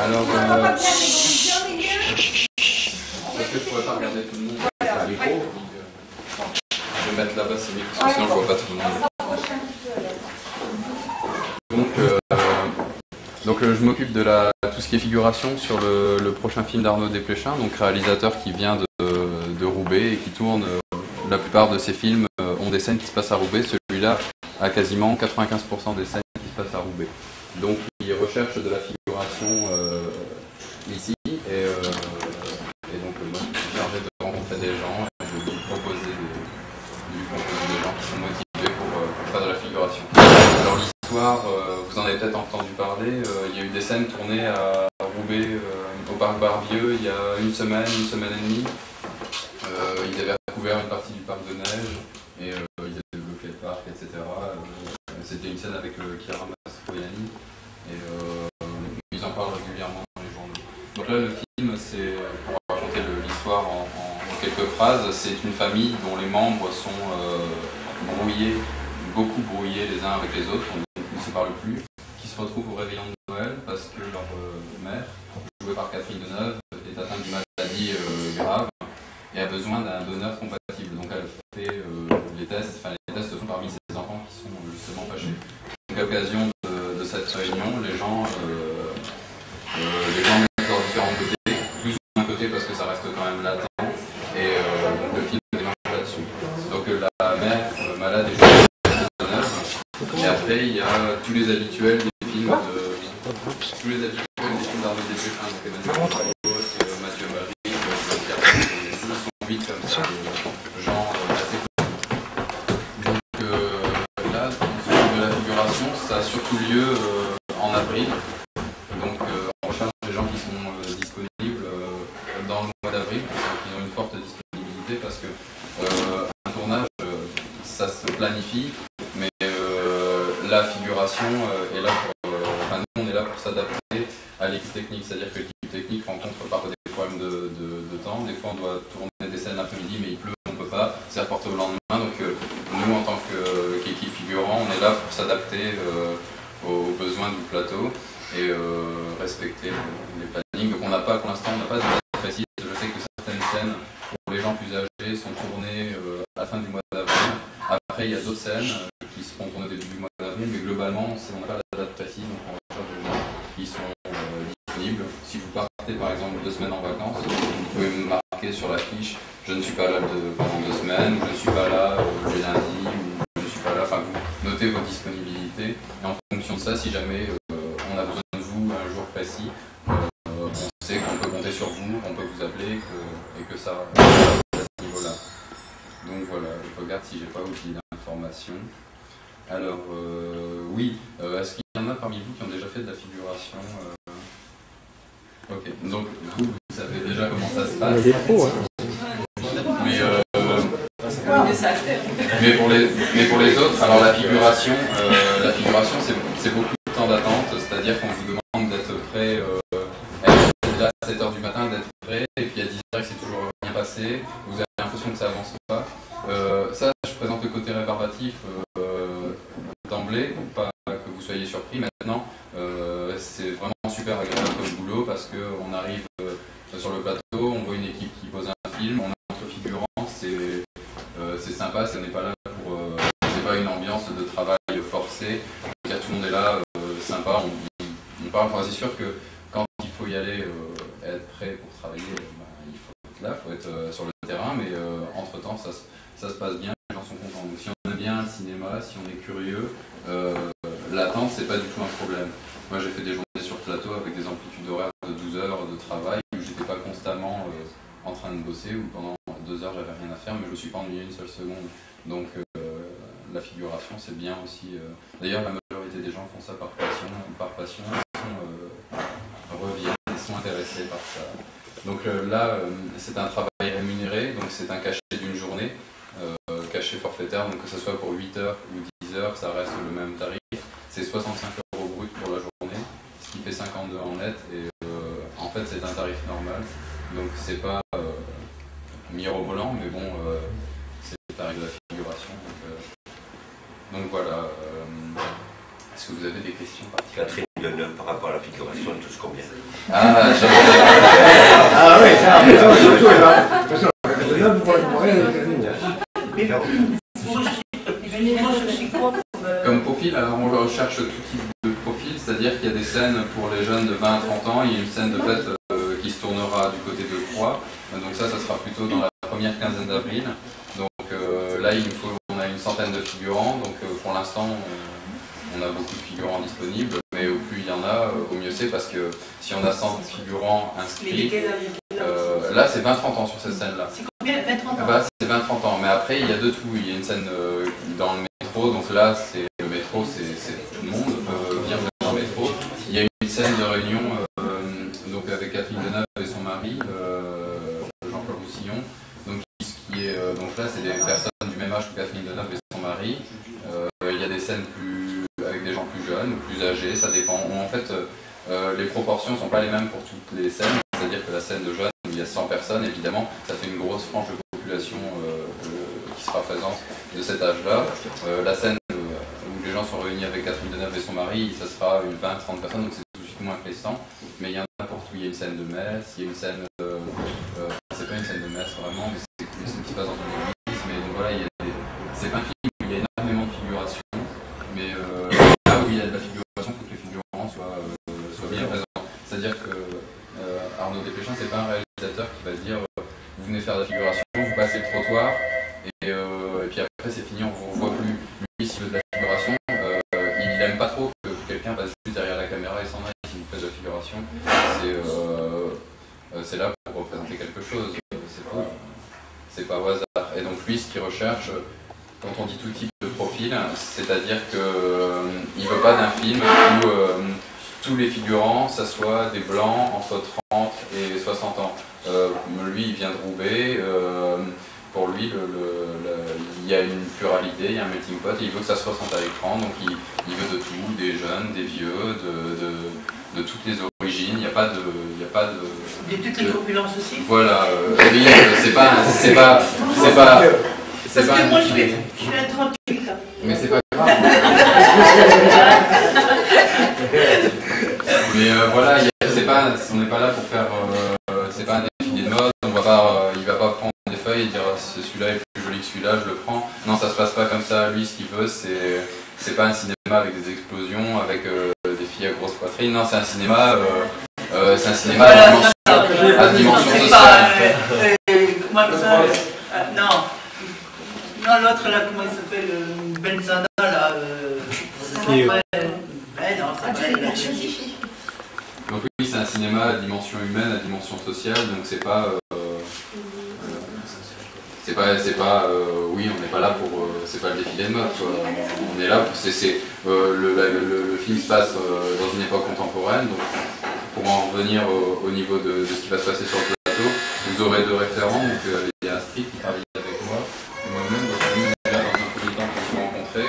Alors, est-ce que je pourrais pas regarder tout le monde à la micro? Je vais mettre là-bas ces micros, parce que sinon je vois pas tout le monde. Donc je m'occupe de tout ce qui est figuration sur le prochain film d'Arnaud Desplechin, donc réalisateur qui vient de Roubaix et qui tourne. La plupart de ses films ont des scènes qui se passent à Roubaix. Celui-là a quasiment 95% des scènes qui se passent à Roubaix. Donc il recherche de la figuration ici et donc moi je suis chargé de rencontrer des gens et de lui proposer des gens qui sont motivés pour faire de la figuration. Alors l'histoire, vous en avez peut-être entendu parler, il y a eu des scènes tournées à Roubaix au parc Barbieux il y a une semaine et demie. Ils avaient recouvert une partie du parc de neige et ils avaient bloqué le parc, etc. C'était une scène avec Chiara Mastroianni et ils en parlent régulièrement dans les journaux. Donc là, le film, c'est, pour raconter l'histoire en quelques phrases, c'est une famille dont les membres sont brouillés, beaucoup brouillés les uns avec les autres, on ne se parle plus, qui se retrouvent au réveillon de Noël parce que leur mère, jouée par Catherine Deneuve, est atteinte d'une maladie grave et a besoin d'un donneur compatible. Donc elle fait les tests se font parmi ces enfants qui sont justement fâchés. Donc à l'occasion de cette réunion, les gens mettent leurs différents côtés, plus ou moins côté parce que ça reste quand même latent, et donc le film démarre là-dessus. Donc la mère malade est jouée par Deneuve, et après il y a tous les habituels des films d'Arnaud Desplechin, donc Emmanuel Carlos, Mathieu Barry, vite comme ça, genre assez cool. Donc là, de la figuration, ça a surtout lieu en avril. Donc on recherche des gens qui sont disponibles dans le mois d'avril, qui ont une forte disponibilité, parce que un tournage, ça se planifie, mais la figuration est là pour... Enfin, nous, on est là pour s'adapter à l'équipe technique, c'est-à-dire que l'équipe technique rencontre parfois des problèmes de temps. Des fois, on doit tourner des scènes l'après-midi, mais il pleut, on ne peut pas. C'est reporté au lendemain. Donc, nous, en tant qu'équipe figurant, on est là pour s'adapter aux besoins du plateau et respecter les plannings. Donc, pour l'instant, on n'a pas de date précise. Je sais que certaines scènes, pour les gens plus âgés, sont tournées à la fin du mois d'avril. Après, il y a d'autres scènes qui seront tournées au début du mois d'avril, mais globalement, on n'a pas la date précise. Donc, on recherche des gens qui sont disponibles. Si vous partez par exemple 2 semaines en vacances, vous pouvez me marquer sur la fiche je ne suis pas là pendant 2 semaines, ou je ne suis pas là les lundis, ou je ne suis pas là. Enfin, vous notez vos disponibilités et en fonction de ça, si jamais on a besoin de vous un jour précis, on sait qu'on peut compter sur vous, qu'on peut vous appeler et que ça à ce niveau-là. Donc voilà, je regarde si j'ai pas oublié d'informations. Alors oui, est-ce qu'il y en a parmi vous qui ont déjà fait de la figuration Ok, donc vous savez déjà comment ça se passe. Mais pour les autres, alors la figuration c'est beaucoup de temps d'attente, c'est-à-dire qu'on vous demande d'être prêt à 7h du matin, d'être prêt, et puis à 10h c'est toujours rien passé, vous avez l'impression que ça avance pas. Ça, je présente le côté rébarbatif d'emblée, pour pas que vous soyez surpris. Maintenant, c'est vraiment super agréable comme boulot parce qu'on arrive sur le plateau, on voit une équipe qui pose un film, on est entre figurants, c'est sympa, ce n'est pas là pour... c'est pas une ambiance de travail forcée, tout le monde est là, sympa, on parle, enfin, c'est sûr que quand il faut y aller, être prêt pour travailler, il faut être là, il faut être sur le terrain, mais entre-temps, ça se passe bien, les gens sont contents. Donc si on aime bien le cinéma, si on est curieux, l'attente, c'est pas du tout un problème. Moi, j'ai fait des journées sur plateau avec des amplitudes horaires de 12 heures de travail, où j'étais pas constamment en train de bosser, où pendant 2 heures, j'avais rien à faire, mais je me suis pas ennuyé une seule seconde. Donc, la figuration, c'est bien aussi. D'ailleurs, la majorité des gens font ça par passion, reviennent, ils sont intéressés par ça. Donc là, c'est un travail rémunéré, donc c'est un cachet d'une journée, cachet forfaitaire, donc que ce soit pour 8 heures ou 10 heures, ça reste le même tarif. C'est 65 € brut pour la journée, ce qui fait 52 en net, et en fait c'est un tarif normal, donc c'est pas mirobolant, mais bon, c'est le tarif de la figuration. Donc voilà, est-ce que vous avez des questions particulières? Catherine Deneuve par rapport à la figuration et tout ce qu'on vient. Ah, Ah oui, ça, surtout, attention, là, vous voyez rien avec comme profil, alors on recherche tout type de profil, c'est-à-dire qu'il y a des scènes pour les jeunes de 20 à 30 ans, il y a une scène de fête qui se tournera du côté de Croix, donc ça sera plutôt dans la première quinzaine d'avril. Donc là, on a une centaine de figurants, donc pour l'instant, on a beaucoup de figurants disponibles, mais au plus il y en a, au mieux c'est, parce que si on a 100 figurants inscrits, là c'est 20-30 ans sur cette scène-là. C'est combien? 20-30 ans? Bah, c'est 20-30 ans, mais après il y a de tout. Il y a une scène dans le métro, donc là c'est le métro, c'est tout le monde vient dans le métro. Il y a une scène de réunion donc avec Catherine Deneuve et son mari, Jean-Claude Roussillon. Donc là c'est des personnes du même âge que Catherine Deneuve et son mari. Il y a des scènes avec des gens plus jeunes ou plus âgés, ça dépend. En fait, les proportions ne sont pas les mêmes pour toutes les scènes, c'est-à-dire que la scène de jeunes, où il y a 100 personnes, évidemment, ça fait une grosse frange de population qui sera présente de cet âge-là. La scène où les gens sont réunis avec Catherine Deneuve et son mari, ça sera une 20-30 personnes, donc c'est tout de suite moins que les 100. Mais il y en a pour tout. Il y a une scène de messe, il y a une scène... c'est pas une scène de messe vraiment, mais c'est une scène qui se passe dans une église. Mais donc voilà, c'est pas un film où il y a énormément de figuration, mais là où il y a de la figuration, il faut que les figurants soient bien présents. C'est-à-dire que Arnaud Desplechin, c'est pas un réalisateur qui va se dire vous venez faire de la figuration, vous passez le trottoir et puis après c'est fini, on vous revoit plus. Lui, s'il veut de la figuration, il n'aime pas trop que quelqu'un passe juste derrière la caméra et s'en aille. Si vous faites de la figuration, c'est là pour représenter quelque chose, c'est pas au hasard. Et donc lui, ce qu'il recherche, quand on dit tout type de profil, c'est-à-dire qu'il ne veut pas d'un film où tous les figurants, ça soit des blancs entre 30 et 60 ans. Lui, il vient de Roubaix. Pour lui, il y a une pluralité, il y a un melting pot, et il veut que ça se ressente à l'écran. Donc il veut de tout, des jeunes, des vieux, de toutes les origines. Il n'y a pas de... De toutes les corpulences aussi. Voilà. C'est pas... Parce que moi, je suis à 38 ans. Mais c'est pas grave. Mais voilà, on n'est pas là pour faire... c'est pas un défilé de mode, il va pas prendre des feuilles et dire celui-là est plus joli que celui-là, je le prends. Non, ça se passe pas comme ça. Lui, ce qu'il veut, c'est pas un cinéma avec des explosions, avec des filles à grosse poitrine. Non, c'est un cinéma... à dimension sociale. Comment ça non. Non, l'autre là, comment il s'appelle? Benzana là. Non, donc oui, c'est un cinéma à dimension humaine, à dimension sociale, donc c'est pas... oui, on n'est pas là pour... c'est pas le défilé de mode, quoi. On est là pour... le film se passe dans une époque contemporaine, donc pour en revenir au niveau de ce qui va se passer sur le plateau, vous aurez deux référents, donc il y a Astrid qui travaille avec moi, et moi-même, donc nous, déjà dans un premier temps pour se rencontrer,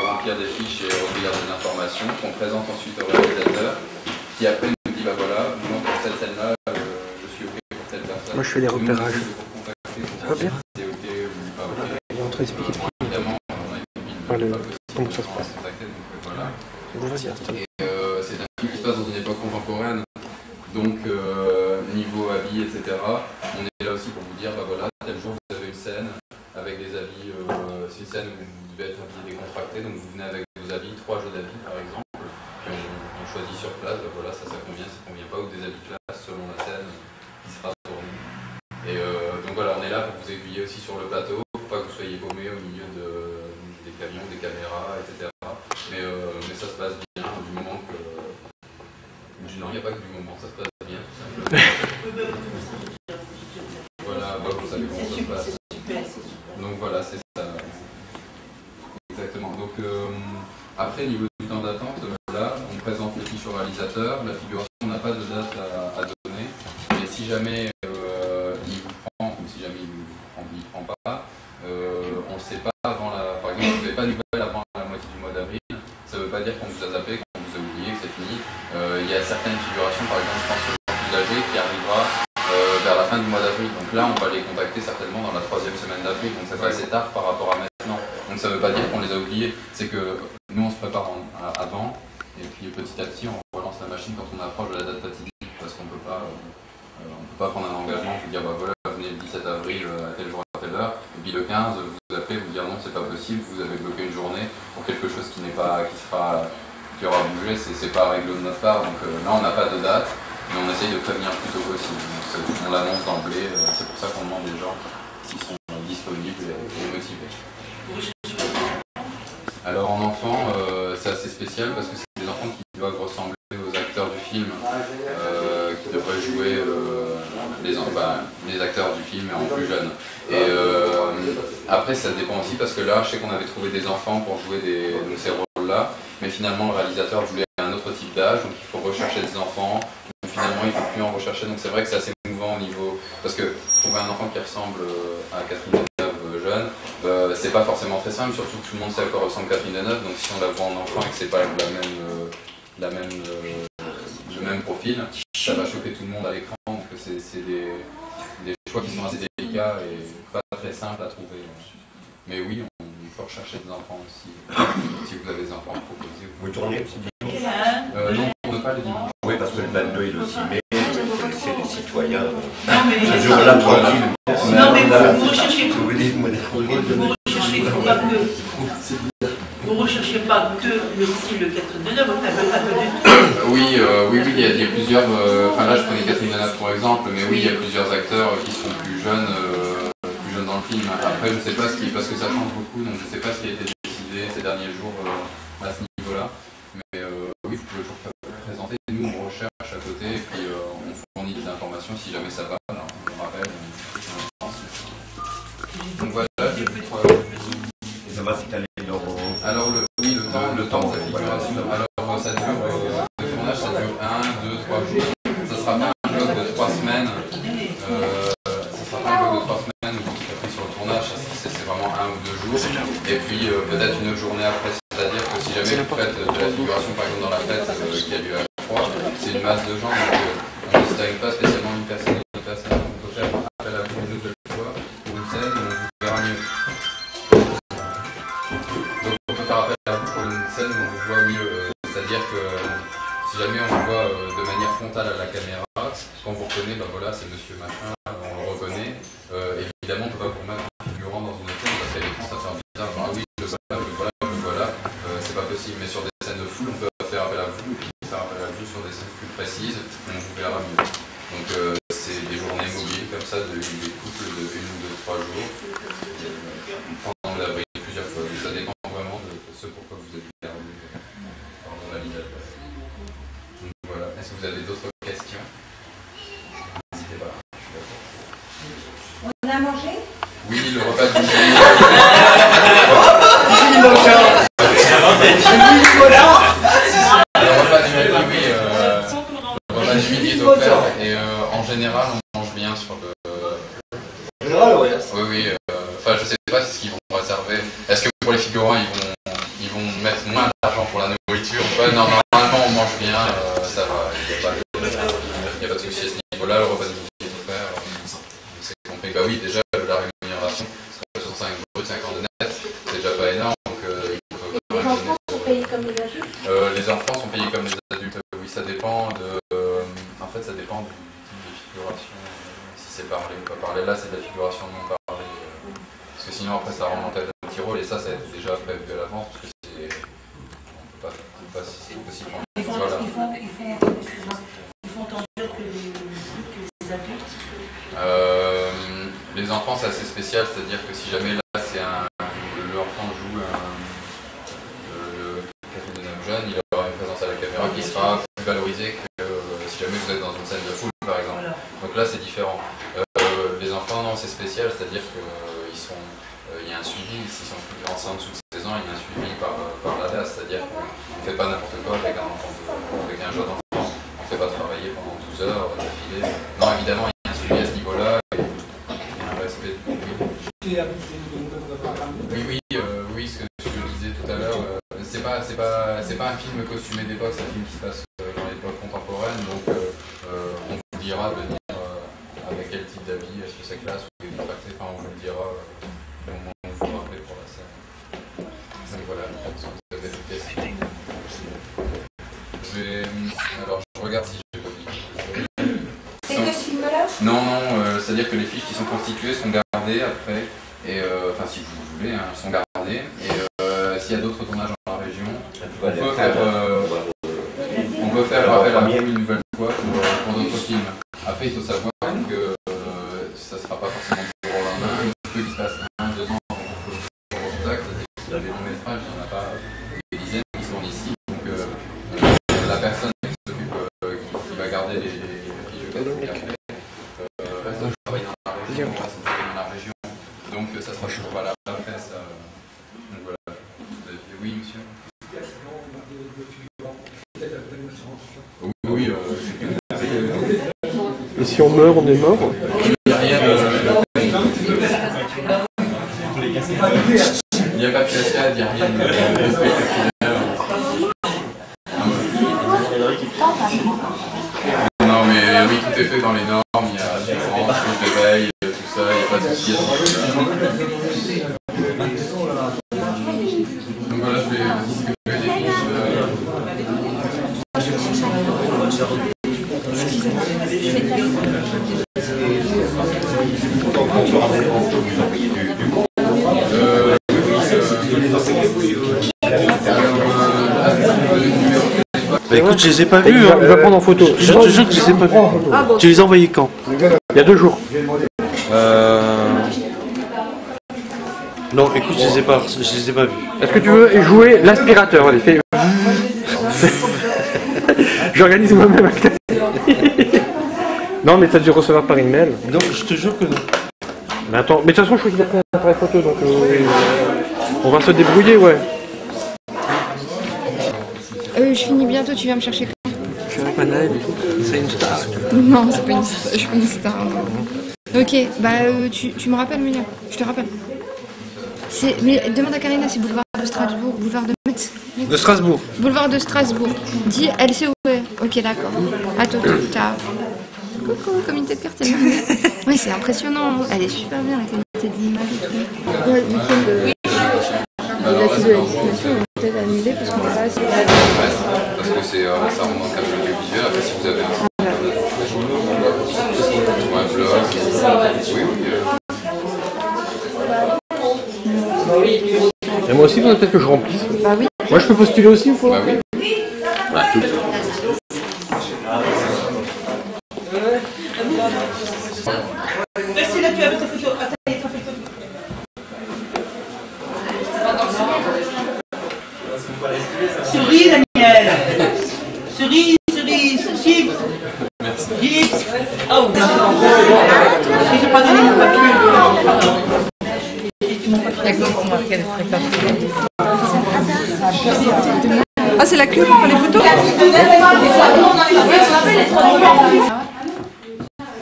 remplir des fiches et recueillir des informations, qu'on présente ensuite au réalisateur, qui après nous dit, bah voilà, moi pour cette scène-là, je suis OK pour telle personne. Moi je fais des repérages. Ça va bien? C'est OK ou pas OK. Il est en train d'expliquer. Évidemment, on a une Comment ça se passe? Voilà. Vas-y, installe. C'est un film qui se passe dans une époque contemporaine, donc niveau habits, etc. On est là aussi pour vous dire, bah voilà, tel jour vous avez une scène avec des habits, c'est une scène où vous devez être habillé décontracté, donc vous venez avec vos habits, 3 jeux d'habits par exemple, puis on choisit sur place, bah voilà, ça convient pas, ou des habits classe selon la scène qui sera tournée. Et donc voilà, on est là pour vous aiguiller aussi sur le plateau, pour pas que vous soyez paumé au milieu des camions, des caméras, etc. Mais ça se passe bien du moment que... Non, il n'y a pas que du moment, ça se passe bien, tout simplement. Voilà, bah, vous savez comment ça se passe. Donc voilà, c'est ça. Exactement. Donc après, niveau du temps d'attente, là, on présente les fiches au réalisateur. La figuration, on n'a pas de date à donner. Mais si jamais il vous prend, ou si jamais il ne prend pas, on ne sait pas avant la... Par exemple, vous n'avez pas de nouvelles avant la moitié du mois d'avril. Ça ne veut pas dire qu'on vous a zappé, qu'on vous a oublié, que c'est fini. Il y a certaines figurations, par exemple, je pense aux gens plus âgés, qui arrivera vers la fin du mois d'avril. Donc là, on va les contacter certainement dans la 3e semaine d'avril. Donc ça fait assez tard par rapport à maintenant. Donc ça ne veut pas dire qu'on les a oubliés. C'est que nous, on se prépare avant. Et puis petit à petit, on relance la machine quand on approche de la date fatidique. Parce qu'on on peut pas prendre un engagement, vous dire bah voilà, venez le 17 avril à tel jour à telle heure, et puis le 15 vous appelez, vous dire non c'est pas possible, vous avez bloqué une journée pour quelque chose qui aura bougé, c'est pas règle de notre part, donc là on n'a pas de date, mais on essaye de prévenir le plus tôt possible. Donc, on l'annonce d'emblée, c'est pour ça qu'on demande des gens qui sont disponibles et motivés. Alors en enfant, c'est assez spécial parce que c'est des enfants qui doivent ressembler aux acteurs du film, qui devraient jouer les acteurs du film en plus jeunes. Et après ça dépend aussi parce que là je sais qu'on avait trouvé des enfants pour jouer donc ces rôles-là, mais finalement le réalisateur voulait un autre type d'âge, donc il faut rechercher des enfants, donc finalement il ne faut plus en rechercher, donc c'est vrai que c'est assez mouvant au niveau, parce que trouver un enfant qui ressemble à Catherine Deneuve jeune, c'est pas forcément très simple, surtout que tout le monde sait à quoi ressemble Catherine Deneuve, donc si on la voit en enfant et que c'est pas le même profil, ça va choquer tout le monde à l'écran, donc c'est des choix qui sont assez délicats et pas très simples à trouver. Mais oui, il faut rechercher des enfants aussi, si vous avez des enfants à proposer. Vous tournez aussi dimanche? Non, on ne tourne pas le dimanche. Oui, parce que le 22 et le 6 mai, vous connaissez les citoyens. Non, mais Ce jour-là, tranquille. non, mais vous recherchez Je vous dis, moi, vous recherchez pas que le style de Catherine Deneuve, vous n'avez pas que du tout. Oui, il y a plusieurs. Enfin là, je prenais Catherine Deneuve pour exemple, mais oui, il y a plusieurs acteurs qui sont plus jeunes dans le film. Après, je sais pas parce que ça change beaucoup, donc je sais pas ce qui a été décidé ces derniers jours à ce niveau-là. Mais oui, vous pouvez toujours présenter. Nous, on recherche à côté et puis on fournit des informations si jamais ça va. Alors, on rappelle. Donc voilà. et ça va s'étaler dans... Alors le temps de la figuration. Alors ça dure, le tournage ça dure 1, 2, 3 jours. Ça sera pas un bloc de 3 semaines. Ça sera pas un bloc de 3 semaines où vous serez sur le tournage, c'est vraiment 1 ou 2 jours. Et puis peut-être une autre journée après, c'est-à-dire que si jamais vous faites de la figuration par exemple dans la fête qui a lieu à 3, c'est une masse de gens, donc on ne distingue pas spécialement une personne. On peut faire appel à vous une nouvelle fois pour une scène où on vous verra mieux. Donc on peut faire appel à vous pour une scène où on vous voit mieux, c'est-à-dire que si jamais on vous voit de manière frontale à la caméra, quand vous reconnaissez, ben voilà, c'est monsieur machin, on le reconnaît. Évidemment, on ne peut pas vous mettre un figurant dans une autre scène parce qu'à l'écran ça fait bizarre. Ah oui, le voilà, c'est pas possible. Mais sur des scènes de foule, on peut faire appel à vous, faire appel à vous sur des scènes plus précises, on vous verra mieux. Donc c'est des journées mobiles comme ça, des couples de 1 ou 2, 3 jours. Pendant l'avril plusieurs fois. Ça dépend vraiment de ce pourquoi vous êtes gardé par le réalisateur. Donc voilà. Est-ce que vous avez d'autres questions? N'hésitez pas. On a mangé? Oui, le repas du midi. Le repas du midi, oui. Le repas du midi est offert et en général, on mange bien sur le. Oui. Enfin, je sais pas ce qu'ils vont réserver. Est-ce que pour les figurants, ils vont mettre moins d'argent pour la nourriture ou pas? Non, normalement, on mange bien, ça va. Il n'y a pas de souci à ce niveau-là. Le repas du midi est offert. C'est compris. Bah oui, déjà, la rémunération, 65 brut, 50 net, c'est déjà pas énorme. Donc, Les enfants sont payés comme les adultes? les enfants sont payés comme les adultes. Oui, ça dépend de. En fait, ça dépend du type de figuration. Si c'est parlé ou pas parlé. Là, c'est de la figuration non parlée. Parce que sinon, après, ça remonte à un petit rôle et ça a été déjà prévu à l'avance. Parce que c'est. On peut pas si c'est possible. Ils font tant mieux que les adultes. Les enfants, c'est assez spécial, c'est-à-dire que si jamais là, l'enfant joue le Catherine Deneuve jeune, il aura une présence à la caméra qui sera plus valorisée que si jamais vous êtes dans une scène de foule, par exemple. Voilà. Donc là, c'est différent. Les enfants, non, c'est spécial, c'est-à-dire qu'il y a un suivi, s'ils sont plus grands en dessous de 16 ans, il y a un suivi par la DAS, c'est-à-dire qu'on ne fait pas n'importe quoi avec un jeune enfant, on ne fait pas travailler pendant 12 heures d'affilée. Non, évidemment, il y a un suivi à ce niveau-là, et un respect. Oui, ce que je disais tout à l'heure, c'est pas un film costumé d'époque, c'est un film qui se passe dans l'époque contemporaine, donc on vous dira de venir avec quel type d'habit, est-ce que c'est classe ou décontracté, enfin on vous le dira au moment où vous vous rappelez pour la scène. Donc voilà, est-ce que vous avez des questions? Alors je regarde si j'ai pas dit. Non, c'est-à-dire que les fiches qui sont constituées sont gardées après, et enfin si vous voulez, hein, elles sont gardées, et s'il y a d'autres tournages dans la région, on peut faire appel à vous une nouvelle fois pour d'autres films. Après il faut savoir que ça ne sera pas forcément du jour au lendemain, il peut qu'il se passe 1, 2 ans avant qu'on se contacte, des longs métrages, il n'y en a pas des dizaines qui sont ici, donc la personne qui s'occupe, qui va garder les fiches de casting après, reste à travailler dans la région, va s'intégrer dans la région, donc ça sera toujours valable après ça. Donc voilà. Oui, monsieur. Oui, Et si on meurt, on est mort? il n'y a pas de cascade, il n'y a rien de spectaculaire. Non, mais oui, tout est fait dans les normes, il y a assurance, couche de veille, tout ça, il n'y a pas de souci. Donc voilà, je vais distribuer des fiches. Bah écoute, je les ai pas vus. Il va prendre en photo. Je te jure que je les ai pas vus. Ah bon. Tu les as envoyés quand? Il y a 2 jours. Non, écoute, je les ai pas vus. Est-ce que tu veux jouer l'aspirateur? Allez, fais. J'organise moi-même avec ta... Non, mais t'as dû recevoir par email. Non, je te jure que non. Mais attends, mais de toute façon, je crois qu'il a pris un appareil photo, donc on va se débrouiller, ouais. Je finis bientôt, tu viens me chercher quand? Je suis avec ma live, c'est une star. Non, c'est pas une star, je suis pas une star. Non. Ok, bah tu me rappelles, Mia, je te rappelle. Mais demande à Karina, c'est boulevard de Strasbourg, boulevard de Metz. De Strasbourg. Boulevard de Strasbourg. Dis, elle sait où est. Ok, d'accord. À tout, ciao. Coucou, communauté de quartier. Oui, c'est impressionnant. Elle est super bien, la qualité de l'image et tout. Ouais, le week-end de la fille de la destination, on va peut-être annuler parce qu'on va pas assez. Parce que ça remonte dans le cadre de l'audiovisuel. Après, si vous avez un blog, oui. Et moi aussi, il faudrait peut-être que je remplisse. Bah oui. Moi, je peux postuler aussi ou faut? Bah oui. Bah, tout. Restez là, tu as ta photo. Attendez, ta photo. Souris, Daniel. Souris, chips. Chips. Oh, d'accord. Je n'ai pas donné mon papier. Ah, c'est la queue pour les photos?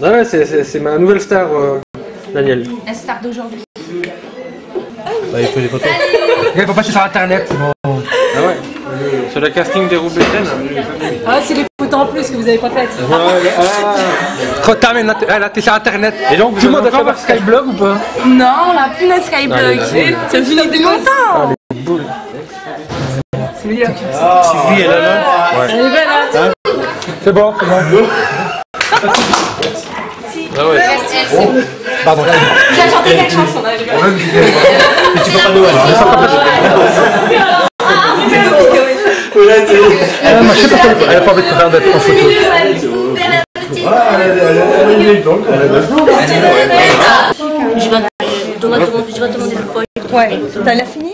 Ah ouais, c'est ma nouvelle star, Daniel. La star d'aujourd'hui. Bah, il fait des photos. Il faut passer sur internet. Ah ouais. Sur le casting des Roubaix-Ten. Ah, c'est les photos en plus que vous avez pas faites. Trop tard, mais elle a été sur internet. Et donc, vous Tout le monde avez a voir Skyblog ou pas? Non, on n'a plus notre Skyblog. C'est fini depuis longtemps. C'est bien. Sylvie, elle est là. Elle est belle, hein? C'est bon, c'est bon. Ah ouais. Pardon. J'ai chanté quelle chanson? Mais tu peux pas Noël. Moi, je sais pas pourquoi elle a pas envie de faire d'être en photo. Je vais te demander le feuille. Ouais. T'as fini?